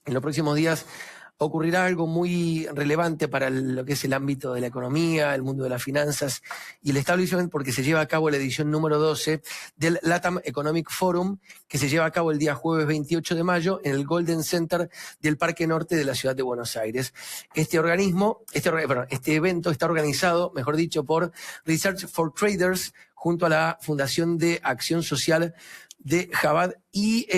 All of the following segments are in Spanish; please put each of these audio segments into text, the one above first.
En los próximos días ocurrirá algo muy relevante para lo que es el ámbito de la economía, el mundo de las finanzas y el establishment, porque se lleva a cabo la edición número 12 del LATAM Economic Forum, que se lleva a cabo el día jueves 28 de mayo en el Golden Center del Parque Norte de la ciudad de Buenos Aires. Este evento está organizado, mejor dicho, por Research for Traders, junto a la Fundación de Acción Social de Jabad, y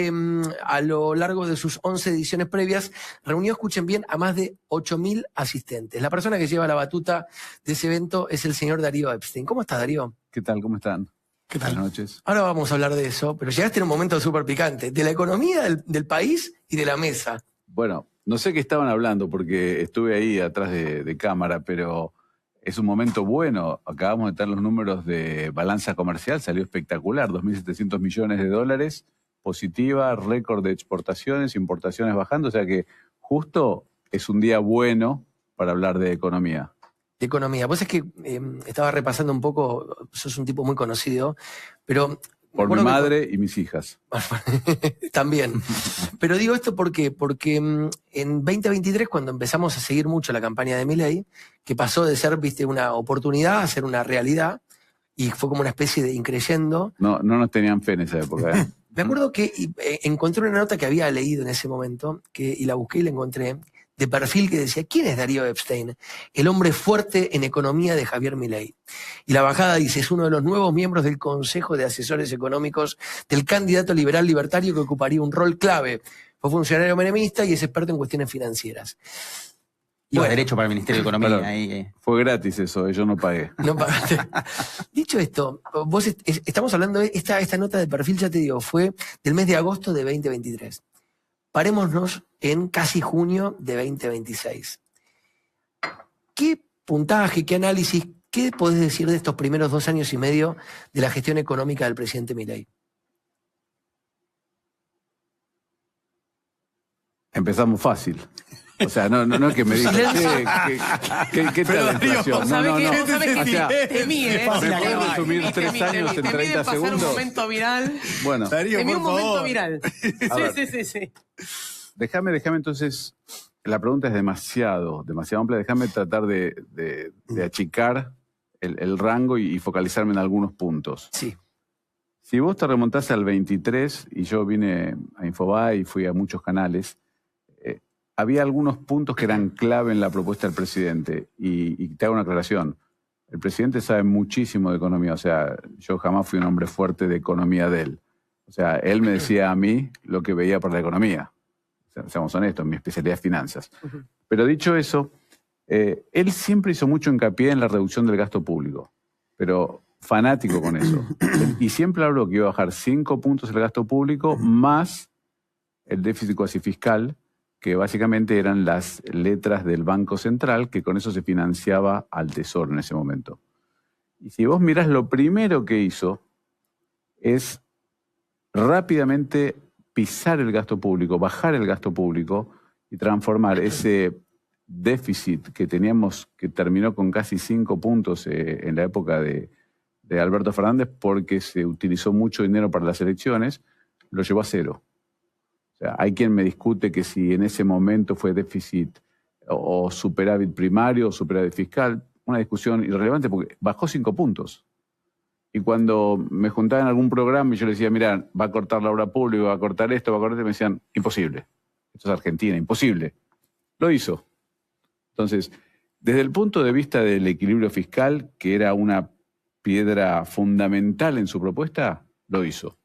a lo largo de sus 11 ediciones previas reunió, escuchen bien, a más de 8.000 asistentes. La persona que lleva la batuta de ese evento es el señor Darío Epstein. ¿Cómo estás, Darío? ¿Qué tal? ¿Cómo están? ¿Qué tal? Buenas noches. Ahora vamos a hablar de eso, pero llegaste en un momento súper picante, de la economía del país y de la mesa. Bueno, no sé qué estaban hablando porque estuve ahí atrás de cámara, pero es un momento bueno. Acabamos de tener los números de balanza comercial, salió espectacular, 2.700 millones de dólares, positiva, récord de exportaciones, importaciones bajando, o sea que justo es un día bueno para hablar de economía. De economía. Vos es que estaba repasando un poco, sos un tipo muy conocido, pero... Por mi madre y mis hijas. También. Pero digo esto porque en 2023, cuando empezamos a seguir mucho la campaña de Milei, que pasó de ser, viste, una oportunidad a ser una realidad, y fue como una especie de increyendo. No nos tenían fe en esa época, ¿eh? Me acuerdo que encontré una nota que había leído en ese momento, y la busqué y la encontré, de perfil, que decía: ¿quién es Darío Epstein? El hombre fuerte en economía de Javier Milei. Y la bajada dice: es uno de los nuevos miembros del Consejo de Asesores Económicos del candidato liberal libertario que ocuparía un rol clave. Fue funcionario menemista y es experto en cuestiones financieras. Y bueno, derecho para el Ministerio de Economía. Fue gratis eso, yo no pagué. No pagaste. Dicho esto, vos estamos hablando de esta nota de perfil, ya te digo, fue del mes de agosto de 2023. Parémonos en casi junio de 2026. ¿Qué puntaje, qué análisis, qué podés decir de estos primeros 2 años y medio de la gestión económica del presidente Milei? Empezamos fácil. O sea, no es que me digas, ¿qué tal la inflación? ¿Me puedes resumir 3 años en 30 segundos? Un momento viral. Bueno, Darío, un momento viral. Sí. Déjame entonces, la pregunta es demasiado amplia, déjame tratar de achicar el rango y focalizarme en algunos puntos. Sí. Si vos te remontás al 23, y yo vine a Infobae y fui a muchos canales, había algunos puntos que eran clave en la propuesta del presidente. Y te hago una aclaración. El presidente sabe muchísimo de economía. O sea, yo jamás fui un hombre fuerte de economía de él. O sea, él me decía a mí lo que veía por la economía. O sea, seamos honestos, mi especialidad es finanzas. Pero dicho eso, él siempre hizo mucho hincapié en la reducción del gasto público. Pero fanático con eso. Y siempre habló que iba a bajar 5 puntos el gasto público más el déficit cuasi fiscal, que básicamente eran las letras del Banco Central, que con eso se financiaba al Tesoro en ese momento. Y si vos mirás, lo primero que hizo es rápidamente pisar el gasto público, bajar el gasto público y transformar ese déficit que teníamos, que terminó con casi 5 puntos en la época de Alberto Fernández, porque se utilizó mucho dinero para las elecciones, lo llevó a 0. O sea, hay quien me discute que si en ese momento fue déficit o superávit primario o superávit fiscal, una discusión irrelevante porque bajó 5 puntos. Y cuando me juntaba en algún programa y yo le decía, mira, va a cortar la obra pública, va a cortar esto, va a cortar esto, me decían, imposible. Esto es Argentina, imposible. Lo hizo. Entonces, desde el punto de vista del equilibrio fiscal, que era una piedra fundamental en su propuesta, lo hizo.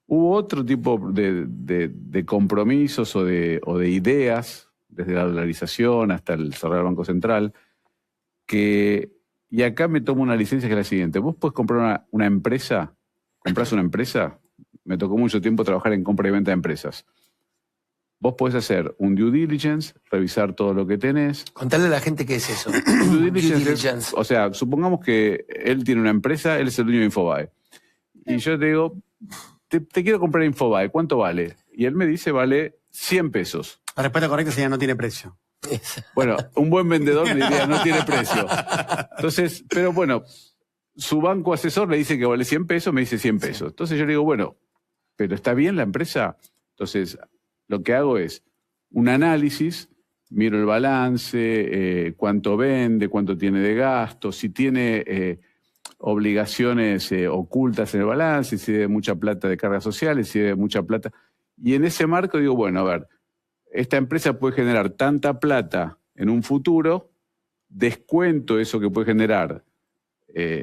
Hubo otro tipo de compromisos o de ideas, desde la dolarización hasta el cerrar el Banco Central, y acá me tomo una licencia que es la siguiente. Vos podés comprar una empresa, comprás una empresa, me tocó mucho tiempo trabajar en compra y venta de empresas. Vos podés hacer un due diligence, revisar todo lo que tenés. Contarle a la gente qué es eso. Due diligence. O sea, supongamos que él tiene una empresa, él es el dueño de Infobae. Y yo te digo, te quiero comprar Infobae, ¿cuánto vale? Y él me dice, vale 100 pesos. La respuesta correcta sería no tiene precio. Bueno, un buen vendedor me diría, no tiene precio. Entonces, pero bueno, su banco asesor le dice que vale 100 pesos, me dice 100 pesos. Entonces yo le digo, bueno, ¿pero está bien la empresa? Entonces, lo que hago es, un análisis, miro el balance, cuánto vende, cuánto tiene de gasto, si tiene obligaciones ocultas en el balance, si debe mucha plata de cargas sociales, si debe mucha plata. Y en ese marco digo, bueno, a ver, esta empresa puede generar tanta plata en un futuro, descuento eso que puede generar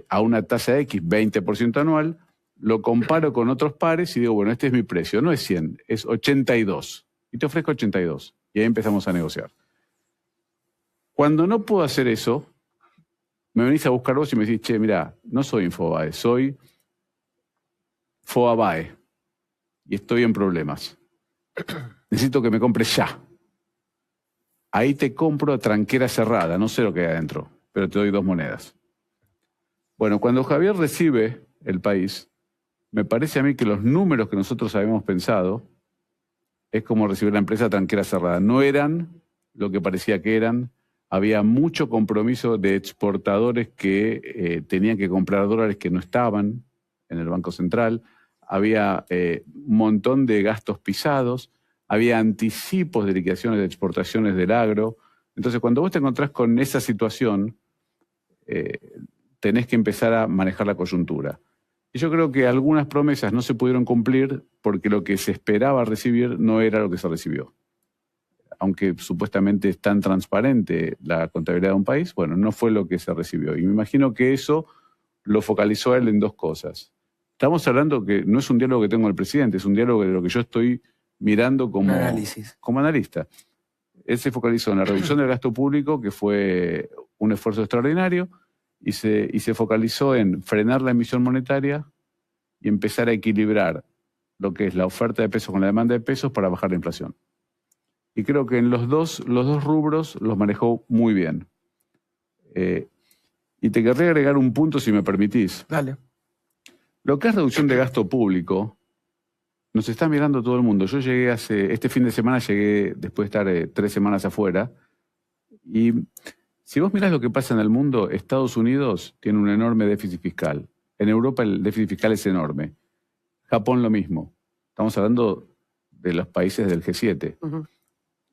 a una tasa X, 20% anual, lo comparo con otros pares y digo, bueno, este es mi precio, no es 100, es 82. Y te ofrezco 82. Y ahí empezamos a negociar. Cuando no puedo hacer eso, me venís a buscar vos y me decís, che, mirá, no soy Infobae, soy Foabae. Y estoy en problemas. Necesito que me compres ya. Ahí te compro a tranquera cerrada, no sé lo que hay adentro, pero te doy 2 monedas. Bueno, cuando Javier recibe El País, me parece a mí que los números que nosotros habíamos pensado es como recibir la empresa tranquera cerrada. No eran lo que parecía que eran. Había mucho compromiso de exportadores que tenían que comprar dólares que no estaban en el Banco Central. Había un montón de gastos pisados. Había anticipos de liquidaciones de exportaciones del agro. Entonces, cuando vos te encontrás con esa situación, tenés que empezar a manejar la coyuntura. Y yo creo que algunas promesas no se pudieron cumplir porque lo que se esperaba recibir no era lo que se recibió. Aunque supuestamente es tan transparente la contabilidad de un país, bueno, no fue lo que se recibió. Y me imagino que eso lo focalizó a él en 2 cosas. Estamos hablando que no es un diálogo que tengo con el presidente, es un diálogo de lo que yo estoy mirando como analista. Él se focalizó en la reducción del gasto público, que fue un esfuerzo extraordinario, y se focalizó en frenar la emisión monetaria y empezar a equilibrar lo que es la oferta de pesos con la demanda de pesos para bajar la inflación. Y creo que en los dos rubros los manejó muy bien. Y te querría agregar un punto, si me permitís. Dale. Lo que es reducción de gasto público, nos está mirando todo el mundo. Yo llegué este fin de semana, llegué después de estar 3 semanas afuera, y si vos mirás lo que pasa en el mundo, Estados Unidos tiene un enorme déficit fiscal. En Europa el déficit fiscal es enorme. Japón lo mismo. Estamos hablando de los países del G7. Uh-huh.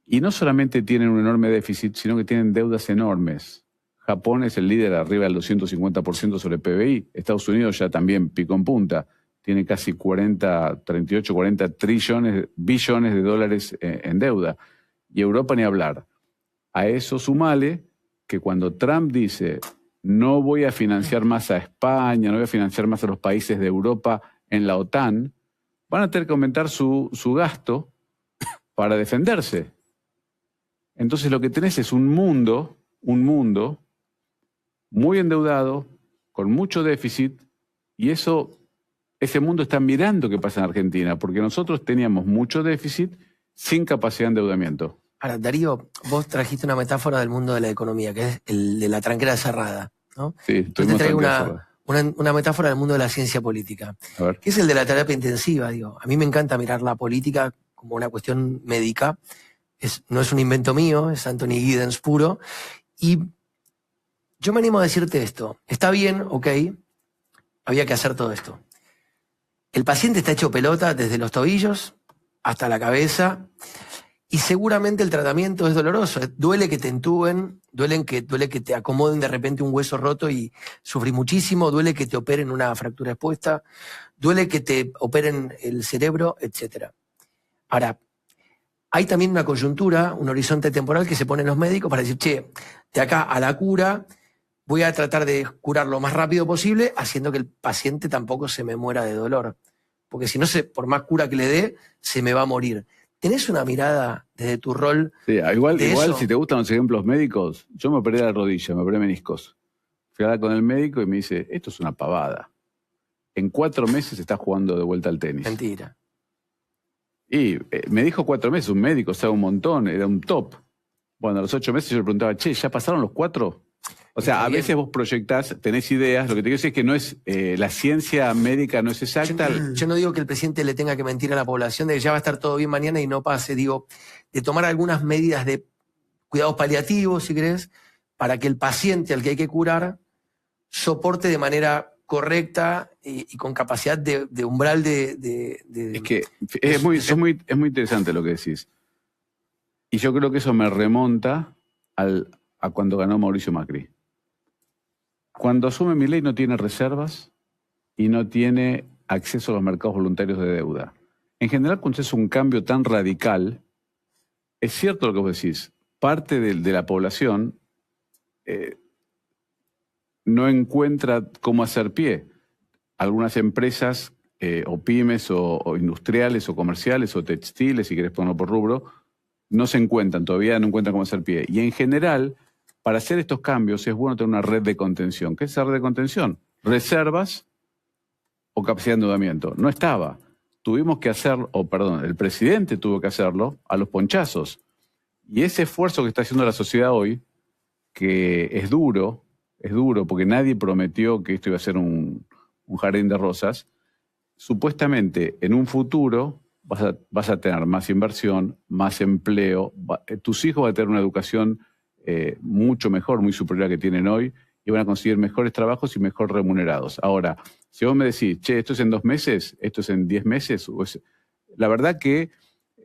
Y no solamente tienen un enorme déficit, sino que tienen deudas enormes. Japón es el líder arriba del 250% sobre el PBI. Estados Unidos ya también picó en punta. Tiene casi 40 billones de dólares en deuda. Y Europa ni hablar. A eso sumale que cuando Trump dice no voy a financiar más a España, no voy a financiar más a los países de Europa en la OTAN, van a tener que aumentar su gasto para defenderse. Entonces lo que tenés es un mundo muy endeudado, con mucho déficit, y ese mundo está mirando qué pasa en Argentina, porque nosotros teníamos mucho déficit sin capacidad de endeudamiento. Ahora, Darío, vos trajiste una metáfora del mundo de la economía, que es el de la tranquera cerrada, ¿no? Sí, yo te traigo una metáfora del mundo de la ciencia política, que es el de la terapia intensiva. Digo, a mí me encanta mirar la política como una cuestión médica. No es un invento mío, es Anthony Giddens puro. Y yo me animo a decirte esto. Está bien, ok, había que hacer todo esto. El paciente está hecho pelota desde los tobillos hasta la cabeza. Y seguramente el tratamiento es doloroso. Duele que te entuben, duele que te acomoden de repente un hueso roto y sufrís muchísimo, duele que te operen una fractura expuesta, duele que te operen el cerebro, etc. Ahora, hay también una coyuntura, un horizonte temporal que se ponen los médicos para decir, che, de acá a la cura voy a tratar de curar lo más rápido posible, haciendo que el paciente tampoco se me muera de dolor. Porque si no, por más cura que le dé, se me va a morir. ¿Tenés una mirada desde tu rol? Sí, igual si te gustan los ejemplos médicos, yo me operé la rodilla, me operé meniscos. Fui a hablar con el médico y me dice, esto es una pavada. En 4 meses estás jugando de vuelta al tenis. Mentira. Y me dijo 4 meses, un médico, sabe un montón, era un top. Bueno, a los 8 meses yo le preguntaba, che, ¿ya pasaron los 4? O sea, a veces vos proyectás, tenés ideas, lo que te quiero decir es que no es, la ciencia médica no es exacta. Yo no digo que el presidente le tenga que mentir a la población de que ya va a estar todo bien mañana y no pase, digo, de tomar algunas medidas de cuidados paliativos, si querés, para que el paciente al que hay que curar soporte de manera correcta y con capacidad de umbral de... Es que es muy interesante lo que decís. Y yo creo que eso me remonta a cuando ganó Mauricio Macri. Cuando asume Milei no tiene reservas y no tiene acceso a los mercados voluntarios de deuda. En general, cuando es un cambio tan radical, es cierto lo que vos decís, parte de la población no encuentra cómo hacer pie. Algunas empresas o pymes o industriales o comerciales o textiles, si querés ponerlo por rubro, no se encuentran, todavía no encuentran cómo hacer pie. Y en general, para hacer estos cambios es bueno tener una red de contención. ¿Qué es esa red de contención? Reservas o capacidad de endeudamiento. No estaba. Tuvimos que hacerlo, el presidente tuvo que hacerlo a los ponchazos. Y ese esfuerzo que está haciendo la sociedad hoy, que es duro porque nadie prometió que esto iba a ser un jardín de rosas, supuestamente en un futuro vas a tener más inversión, más empleo, tus hijos van a tener una educación mucho mejor, muy superior a la que tienen hoy, y van a conseguir mejores trabajos y mejor remunerados. Ahora, si vos me decís, che, esto es en 2 meses, esto es en 10 meses, la verdad que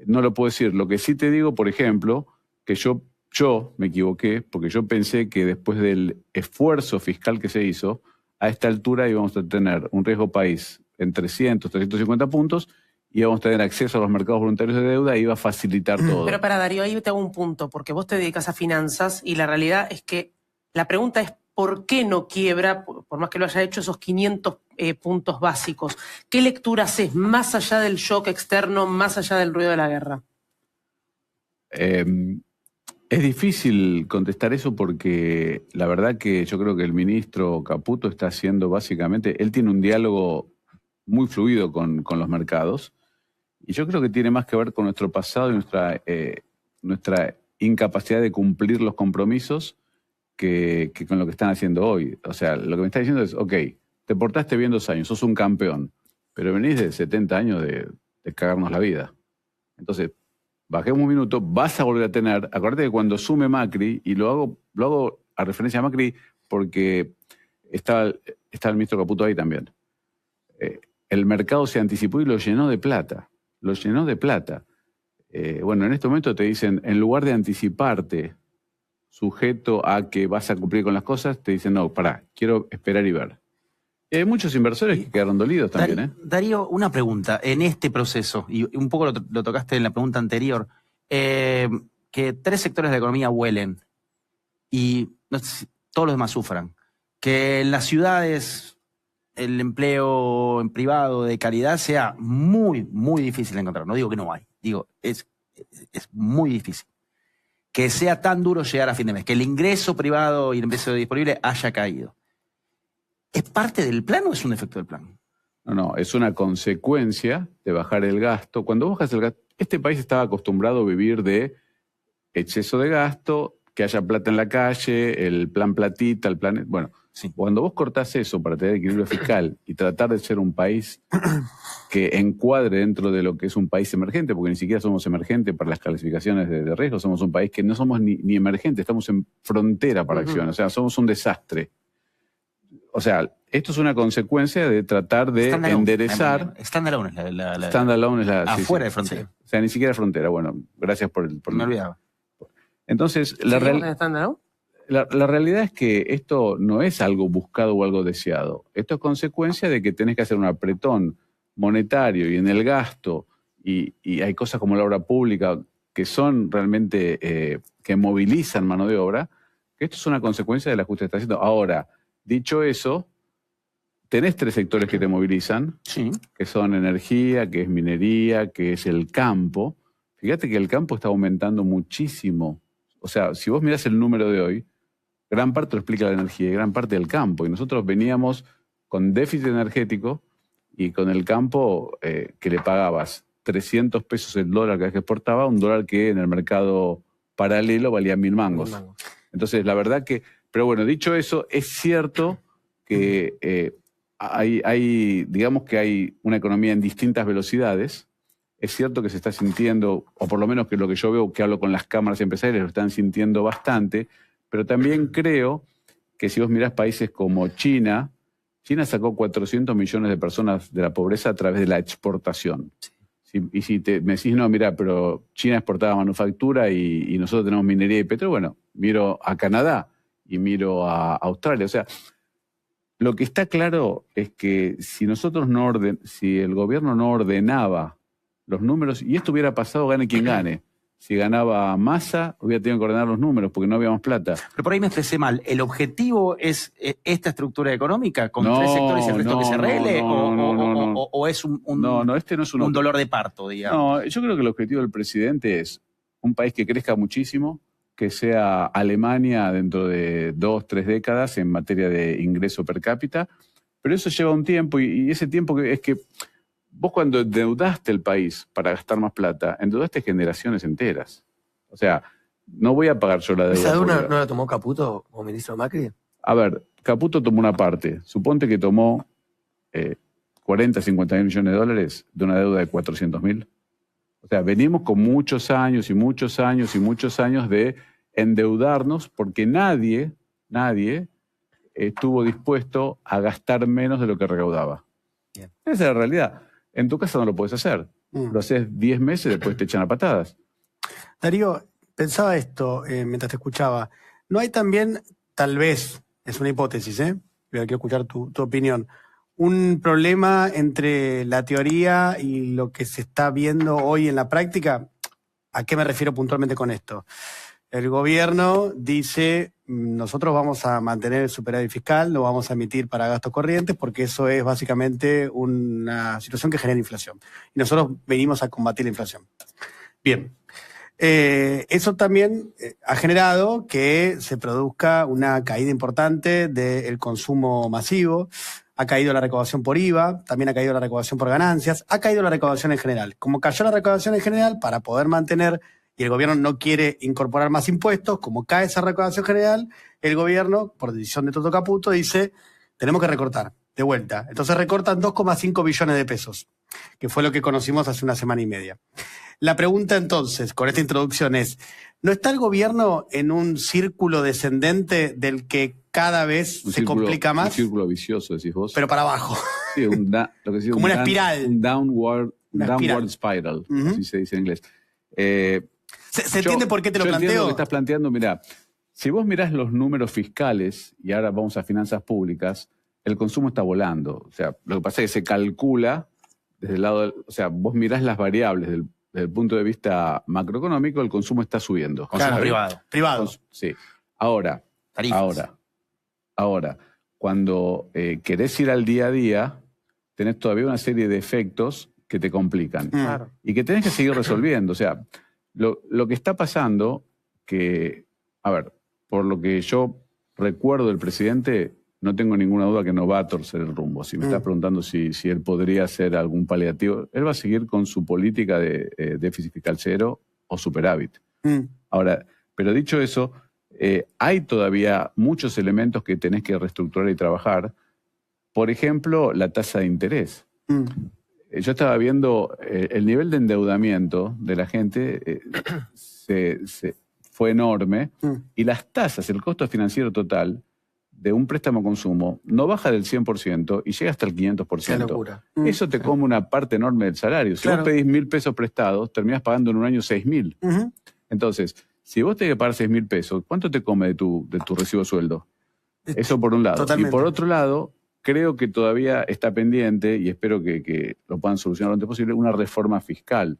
no lo puedo decir. Lo que sí te digo, por ejemplo, que yo me equivoqué, porque yo pensé que después del esfuerzo fiscal que se hizo, a esta altura íbamos a tener un riesgo país en 300, 350 puntos, y íbamos a tener acceso a los mercados voluntarios de deuda y iba a facilitar todo. Pero para Darío, ahí te hago un punto, porque vos te dedicas a finanzas y la realidad es que la pregunta es ¿por qué no quiebra, por más que lo haya hecho, esos 500 puntos básicos? ¿Qué lectura haces más allá del shock externo, más allá del ruido de la guerra? Es difícil contestar eso porque la verdad que yo creo que el ministro Caputo está haciendo básicamente, él tiene un diálogo muy fluido con los mercados y yo creo que tiene más que ver con nuestro pasado y nuestra incapacidad de cumplir los compromisos que con lo que están haciendo hoy. O sea, lo que me está diciendo es, ok, te portaste bien 2 años, sos un campeón, pero venís de 70 años de cagarnos la vida. Entonces, bajemos un minuto, vas a volver a tener, acuérdate que cuando asume Macri, y lo hago a referencia a Macri porque está el ministro Caputo ahí también, el mercado se anticipó y lo llenó de plata, bueno, en este momento te dicen, en lugar de anticiparte sujeto a que vas a cumplir con las cosas, te dicen, no, pará, quiero esperar y ver. Y hay muchos inversores que quedaron dolidos también, Darío, una pregunta. En este proceso, y un poco lo tocaste en la pregunta anterior, que 3 sectores de la economía huelen y todos los demás sufran. Que en las ciudades el empleo en privado de calidad sea muy, muy difícil de encontrar. No digo que no hay, digo, es muy difícil. Que sea tan duro llegar a fin de mes, que el ingreso privado y el ingreso disponible haya caído. ¿Es parte del plan o es un efecto del plan? No, es una consecuencia de bajar el gasto. Cuando bajas el gasto, este país estaba acostumbrado a vivir de exceso de gasto, que haya plata en la calle, el plan platita, el plan... Bueno, sí. Cuando vos cortás eso para tener equilibrio fiscal y tratar de ser un país que encuadre dentro de lo que es un país emergente, porque ni siquiera somos emergentes para las clasificaciones de riesgo, somos un país que no somos ni emergente, estamos en frontera para acción, o sea, somos un desastre. O sea, esto es una consecuencia de tratar de enderezar... Standalone es la standalone es la... afuera de frontera. Sí. O sea, ni siquiera frontera. Bueno, gracias por me olvidaba. Entonces, la realidad es que esto no es algo buscado o algo deseado. Esto es consecuencia de que tenés que hacer un apretón monetario y en el gasto, y hay cosas como la obra pública que son realmente, que movilizan mano de obra, que esto es una consecuencia del ajuste que está haciendo. Ahora, dicho eso, tenés 3 sectores que te movilizan, sí, que son energía, que es minería, que es el campo. Fíjate que el campo está aumentando muchísimo. O sea, si vos mirás el número de hoy, gran parte lo explica la energía y gran parte del campo. Y nosotros veníamos con déficit energético y con el campo que le pagabas 300 pesos el dólar cada vez que exportaba, un dólar que en el mercado paralelo valía 1000 mangos. Entonces, la verdad que... Pero bueno, dicho eso, es cierto que digamos que hay una economía en distintas velocidades. Es cierto que se está sintiendo, o por lo menos que lo que yo veo, que hablo con las cámaras empresariales, lo están sintiendo bastante, pero también creo que si vos mirás países como China, China sacó 400 millones de personas de la pobreza a través de la exportación. Si Y si me decís, no, mira, pero China exportaba manufactura y nosotros tenemos minería y petróleo, bueno, miro a Canadá y miro a Australia. O sea, lo que está claro es que si si el gobierno no ordenaba los números, y esto hubiera pasado gane quien gane. Si ganaba Massa, hubiera tenido que ordenar los números porque no había más plata. Pero por ahí me expresé mal. ¿El objetivo es esta estructura económica con tres sectores y el resto que se arregle? ¿O es este no es un dolor de parto, digamos? No, yo creo que el objetivo del presidente es un país que crezca muchísimo, que sea Alemania dentro de 2, 3 décadas en materia de ingreso per cápita, pero eso lleva un tiempo y ese tiempo es que vos cuando endeudaste el país para gastar más plata, endeudaste generaciones enteras. O sea, no voy a pagar yo la deuda. ¿Esa deuda no la tomó Caputo como ministro Macri? A ver, Caputo tomó una parte. Suponte que tomó 40, 50 mil millones de dólares de una deuda de 400.000. O sea, venimos con muchos años y muchos años y muchos años de endeudarnos porque nadie estuvo dispuesto a gastar menos de lo que recaudaba. Bien. Esa es la realidad. En tu casa no lo puedes hacer. Lo haces 10 meses, después te echan a patadas. Darío, pensaba esto mientras te escuchaba. ¿No hay también, tal vez, es una hipótesis, quiero escuchar tu opinión, un problema entre la teoría y lo que se está viendo hoy en la práctica? ¿A qué me refiero puntualmente con esto? El gobierno dice, nosotros vamos a mantener el superávit fiscal, lo vamos a emitir para gastos corrientes porque eso es básicamente una situación que genera inflación. Y nosotros venimos a combatir la inflación. Bien. Eso también ha generado que se produzca una caída importante del consumo masivo. Ha caído la recaudación por IVA, también ha caído la recaudación por ganancias, ha caído la recaudación en general. Como cayó la recaudación en general, para poder mantener, y el gobierno no quiere incorporar más impuestos, como cae esa recaudación general, el gobierno, por decisión de Toto Caputo, dice, tenemos que recortar, de vuelta. Entonces recortan 2,5 billones de pesos, que fue lo que conocimos hace una semana y media. La pregunta entonces, con esta introducción es, ¿no está el gobierno en un círculo descendente del que cada vez se complica más? Un círculo vicioso, decís vos. Pero para abajo. Sí, lo que como una espiral. Un downward spiral, así se dice en inglés. ¿Se entiende por qué te lo planteo? Entiendo lo que estás planteando. Mirá, si vos mirás los números fiscales, y ahora vamos a finanzas públicas, el consumo está volando. O sea, lo que pasa es que se calcula desde el lado o sea, vos mirás las variables desde el punto de vista macroeconómico, el consumo está subiendo. Consumo privado. Privado. Sí. Ahora, cuando querés ir al día a día, tenés todavía una serie de efectos que te complican. Claro. Y que tenés que seguir resolviendo. O sea, lo que está pasando, que, a ver, por lo que yo recuerdo del presidente, no tengo ninguna duda que no va a torcer el rumbo. Si me estás preguntando si él podría hacer algún paliativo, él va a seguir con su política de déficit fiscal cero o superávit. Ahora, pero dicho eso, hay todavía muchos elementos que tenés que reestructurar y trabajar. Por ejemplo, la tasa de interés. Yo estaba viendo el nivel de endeudamiento de la gente fue enorme y las tasas, el costo financiero total de un préstamo a consumo no baja del 100% y llega hasta el 500%. Qué locura. Eso te come una parte enorme del salario. Si vos pedís 1.000 pesos prestados, terminás pagando en un año 6.000. Entonces, si vos tenés que pagar 6.000 pesos, ¿cuánto te come de tu recibo de sueldo? Eso por un lado. Totalmente. Y por otro lado, creo que todavía está pendiente, y espero que lo puedan solucionar lo antes posible, una reforma fiscal.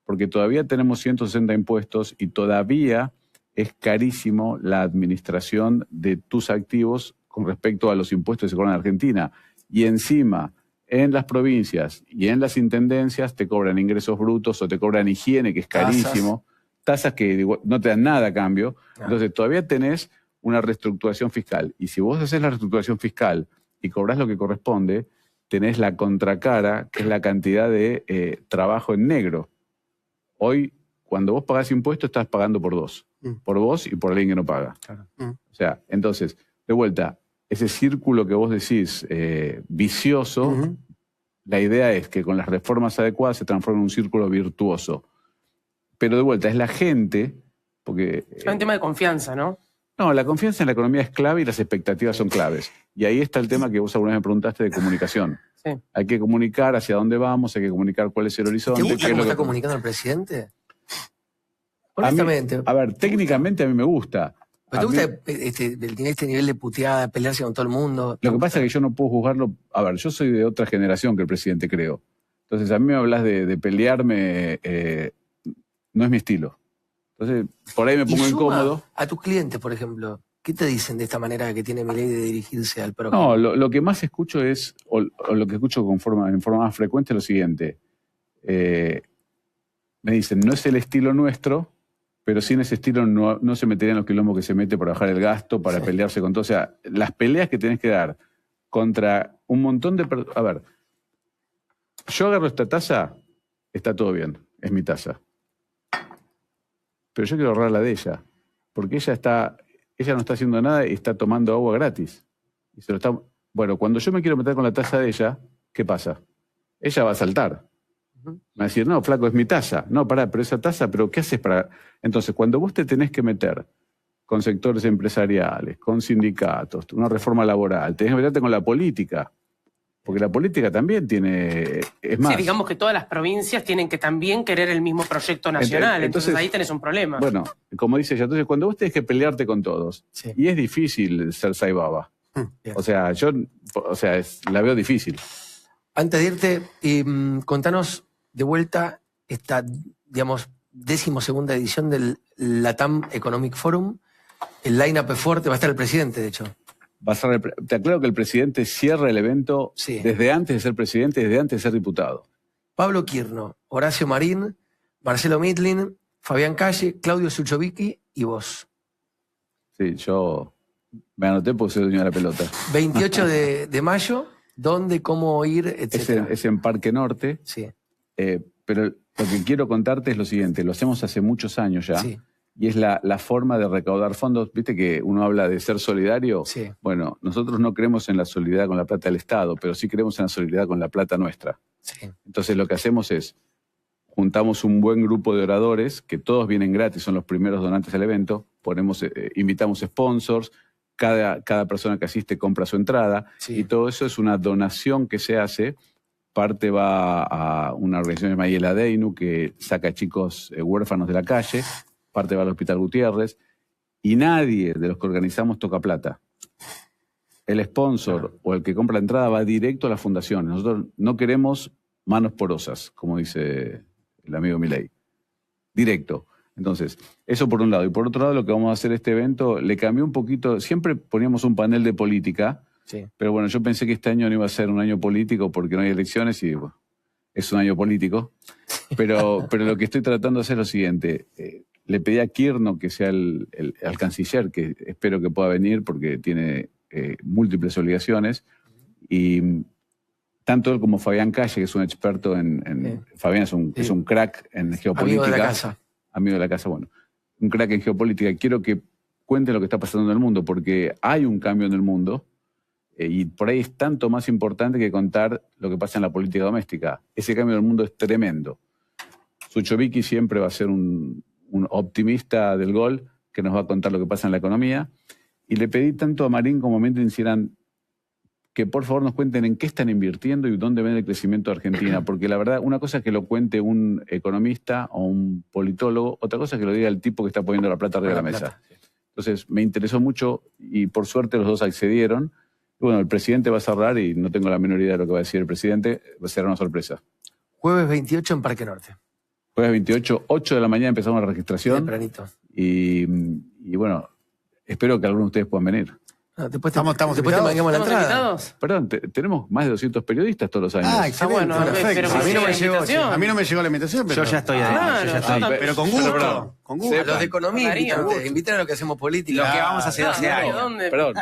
Porque todavía tenemos 160 impuestos y todavía es carísimo la administración de tus activos con respecto a los impuestos que se cobran en Argentina. Y encima, en las provincias y en las intendencias te cobran ingresos brutos o te cobran higiene, que es carísimo. Tasas que no te dan nada a cambio. Entonces todavía tenés una reestructuración fiscal. Y si vos haces la reestructuración fiscal y cobrás lo que corresponde, tenés la contracara, que es la cantidad de trabajo en negro. Hoy, cuando vos pagás impuestos, estás pagando por dos. Por vos y por alguien que no paga. Claro. O sea, entonces, de vuelta, ese círculo que vos decís vicioso, la idea es que con las reformas adecuadas se transforme en un círculo virtuoso. Pero de vuelta, es la gente, porque... Es un tema de confianza, ¿no? No, la confianza en la economía es clave y las expectativas son claves. Y ahí está el tema que vos alguna vez me preguntaste de comunicación. Sí. Hay que comunicar hacia dónde vamos, hay que comunicar cuál es el horizonte. ¿Te qué gusta es cómo lo que- está comunicando el presidente? A mí- Honestamente. A ver, técnicamente a mí me gusta. ¿Pero A te mí- gusta este nivel de puteada, pelearse con todo el mundo? Lo que pasa es que yo no puedo juzgarlo. A ver, yo soy de otra generación que el presidente, creo. Entonces, a mí me hablas de pelearme, no es mi estilo. Entonces, por ahí me ¿Y pongo suma incómodo. a tus clientes, por ejemplo? ¿Qué te dicen de esta manera que tiene Milei de dirigirse al prójimo? No, lo que más escucho es, o lo que escucho en forma más frecuente es lo siguiente. Me dicen, no es el estilo nuestro, pero sin ese estilo no se metería en los quilombos que se mete para bajar el gasto, para Sí. pelearse con todo. O sea, las peleas que tenés que dar contra un montón de... A ver, yo agarro esta taza, está todo bien, es mi taza. Pero yo quiero ahorrar la de ella, porque ella no está haciendo nada y está tomando agua gratis. Y se lo está... Bueno, cuando yo me quiero meter con la taza de ella, ¿qué pasa? Ella va a saltar. Ujú. Va a decir, no, flaco, es mi taza. No, pará, pero esa taza, ¿pero qué haces para...? Entonces, cuando vos te tenés que meter con sectores empresariales, con sindicatos, una reforma laboral, tenés que meterte con la política, porque la política también tiene... Es más, Sí, digamos que todas las provincias tienen que también querer el mismo proyecto nacional, entonces ahí tenés un problema. bueno, como dice ella, entonces cuando vos tenés que pelearte con todos, Sí. y es difícil ser Saibaba. Bien. O sea, la veo difícil. Antes de irte, contanos de vuelta esta, digamos, 12ª edición del LATAM Economic Forum. El line-up es fuerte, va a estar el presidente, de hecho. Te aclaro que el presidente cierra el evento Sí. desde antes de ser presidente, desde antes de ser diputado. Pablo Quirno, Horacio Marín, Marcelo Midlin, Fabián Calle, Claudio Suchovicki y vos. Sí, yo me anoté porque soy dueño de la pelota. 28 de mayo, dónde, cómo ir, etc. Es en Parque Norte, Sí, pero lo que quiero contarte es lo siguiente, lo hacemos hace muchos años ya, sí, y es la forma de recaudar fondos. Viste que uno habla de ser solidario. sí. Bueno, nosotros no creemos en la solidaridad con la plata del Estado, pero sí creemos en la solidaridad con la plata nuestra. Sí. Entonces lo que hacemos es, juntamos un buen grupo de oradores, que todos vienen gratis, son los primeros donantes del evento, invitamos sponsors, cada persona que asiste compra su entrada, Sí. y todo eso es una donación que se hace. Parte va a una organización llamada Yela Deinu, que saca chicos huérfanos de la calle, parte va al Hospital Gutiérrez, y nadie de los que organizamos toca plata. El sponsor o el que compra la entrada va directo a las fundaciones. Nosotros no queremos manos porosas, como dice el amigo Milei. Directo. Entonces, eso por un lado. Y por otro lado, lo que vamos a hacer este evento, le cambió un poquito. Siempre poníamos un panel de política, Sí. pero bueno, yo pensé que este año no iba a ser un año político porque no hay elecciones y bueno, es un año político. Pero lo que estoy tratando de hacer es lo siguiente. Le pedí a Quirno que sea al canciller, que espero que pueda venir porque tiene múltiples obligaciones. Y tanto él como Fabián Calle, que es un experto Fabián es un crack en geopolítica. Amigo de la casa. Amigo de la casa, bueno. Un crack en geopolítica. Quiero que cuente lo que está pasando en el mundo, porque hay un cambio en el mundo y por ahí es tanto más importante que contar lo que pasa en la política doméstica. Ese cambio en el mundo es tremendo. Suchovicki siempre va a ser un optimista del gol que nos va a contar lo que pasa en la economía. Y le pedí tanto a Marín como a Midlin hicieran que por favor nos cuenten en qué están invirtiendo y dónde ven el crecimiento de Argentina. Porque la verdad, una cosa es que lo cuente un economista o un politólogo, otra cosa es que lo diga el tipo que está poniendo la plata arriba de la mesa. Entonces me interesó mucho y por suerte los dos accedieron. Y bueno, el presidente va a cerrar y no tengo la menor idea de lo que va a decir el presidente. Va a ser una sorpresa. Jueves 28 en Parque Norte. Jueves 28, 8 de la mañana empezamos la registración. Tempranito. Y bueno, espero que algunos de ustedes puedan venir. No, después Estamos después te invitados. manguemos la ¿Estamos entrada. invitados? Perdón, tenemos más de 200 periodistas todos los años. Ah, excelente. bueno, perfecto. pero A mí no me la llegó, invitación. A mí no me llegó la invitación, pero... Yo ya estoy ahí. Claro, yo ya estoy. yo Pero con gusto. Con gusto. A los de economía Darío. invitan a lo que hacemos política. Lo que vamos hace 12 Darío, años. ¿dónde? Perdón,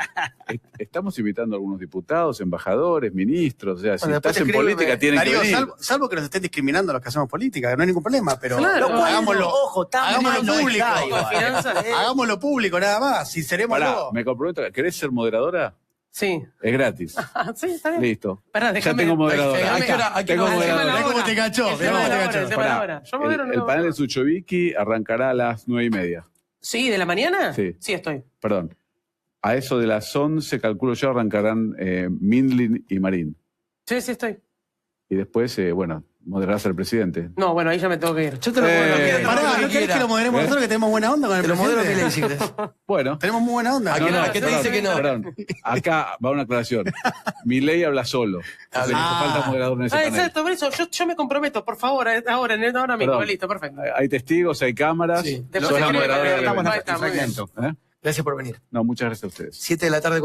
estamos invitando a algunos diputados, embajadores, ministros. O sea, si Bueno, después estás en escríbeme. política, tienen Darío, que venir. salvo que nos estén discriminando a los que hacemos política, que no hay ningún problema, pero Claro. hagámoslo, Ojo, tan hagámoslo mal no público. está igual. Finanzas, Hagámoslo público, nada más. Sincerémoslo. Pará, me comprometo. ¿Querés ser moderadora? Sí. Es gratis. Sí, está bien. Listo. Pará, Ya déjame. tengo moderadora. Ahí está. Tengo moderadora. Mirá cómo te cachó, mirá cómo te cachó. Pará, Yo modero, el panel de Suchovicki arrancará a las 9:30. Sí, ¿de la mañana? Sí. Sí, estoy. Perdón. A eso de las 11, calculo yo, arrancarán Midlin y Marín. Sí, sí, estoy. Y después, bueno, moderarse al presidente. No, bueno, ahí ya me tengo que ir. Yo te lo modelo, Milei, Pará, todo lo ¿no querés quiera. que lo moderemos nosotros que tenemos buena onda con el Te lo modelo presidente? Milei, si querés. Bueno. Tenemos muy buena onda. ¿A que no? ¿A qué te dice que no? Perdón. Acá va una aclaración. Milei habla solo. Entonces, falta moderador en ese panel. Exacto, por eso yo me comprometo, por favor, ahora mismo, Perdón. listo, perfecto. Hay testigos, hay cámaras. Sí. Después Sos se la escribe, moderadora del estamos evento. ahí está, muy bien. ¿Eh? Gracias por venir. No, muchas gracias a ustedes. 7 de la tarde.